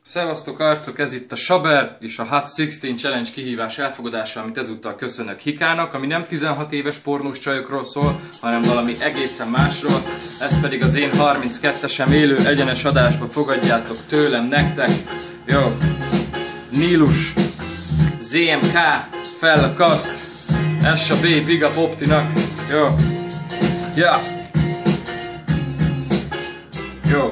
Szevasztok arcok, ez itt a Saber és a Hot 16 Challenge kihívás elfogadása, amit ezúttal köszönök Hikának, ami nem 16 éves pornós csajokról szól, hanem valami egészen másról. Ez pedig az én 32-esem élő egyenes adásba, fogadjátok tőlem nektek. Jó, Nílus, ZMK, fel a kaszt, S.A.B. Big Up Optinak. Jó, ja. Jó.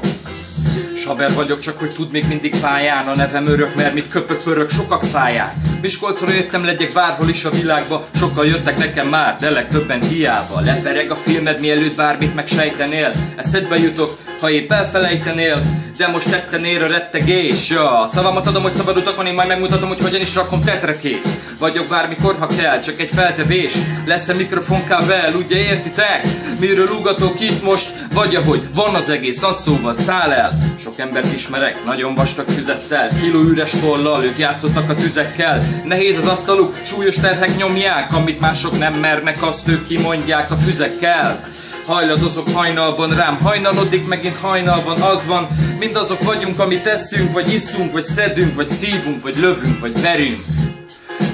Saber vagyok, csak hogy tud még mindig pályán. A nevem örök, mert mit köpök pörök sokak száján. Miskolcról jöttem, legyek bárhol is a világba. Sokkal jöttek nekem már, de legtöbben hiába. Lepereg a filmed, mielőtt bármit megsejtenél. Eszedbe jutok, ha épp elfelejtenél. De most tetten ér a rettegés, ja. Szavamat adom, hogy szabad utakon, én majd megmutatom, hogy hogyan is rakom tetrekész. Vagyok bármikor, ha kell, csak egy feltevés. Lesz-e mikrofonkábel, ugye értitek? Miről ugatok itt most? Vagy ahogy van az egész, az szóval száll el. Sok embert ismerek, nagyon vastag füzettel, kiló üres tollal, ők játszottak a tüzekkel. Nehéz az asztaluk, súlyos terhek nyomják, amit mások nem mernek, azt ők kimondják a füzekkel. Hajladozok hajnalban rám, hajnalodik, megint hajnalban az van. Mindazok vagyunk, amit teszünk, vagy iszunk, vagy szedünk, vagy szívunk, vagy lövünk, vagy verünk.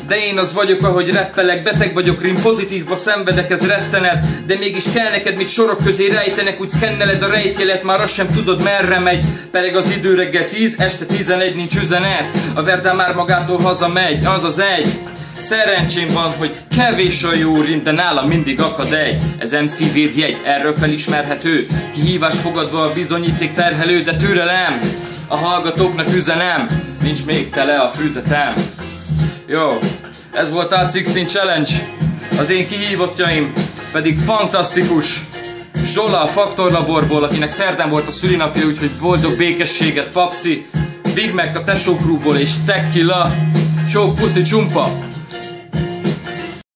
De én az vagyok, ahogy rappelek, beteg vagyok, rim pozitívba szenvedek, ez rettenet. De mégis kell neked, mit sorok közé rejtenek, úgy szkenneled a rejtjelet, már azt sem tudod merre megy. Pereg az idő, reggel 10, este 11, nincs üzenet. A Verdán már magától hazamegy, az az egy. Szerencsém van, hogy kevés a jó rim, de nálam mindig akad egy. Ez MC védjegy, erről felismerhető. Kihívás fogadva a bizonyíték terhelő, de türelem. A hallgatóknak üzenem, nincs még tele a fűzetem. Jó, ez volt a 16 Challenge. Az én kihívottjaim pedig fantasztikus Zsola a Faktor Laborból, akinek szerdán volt a szülinapja, úgyhogy boldog békességet, Papsi, Big Mac a Tesó Crewból és Tequila. Sok puszi csumpa!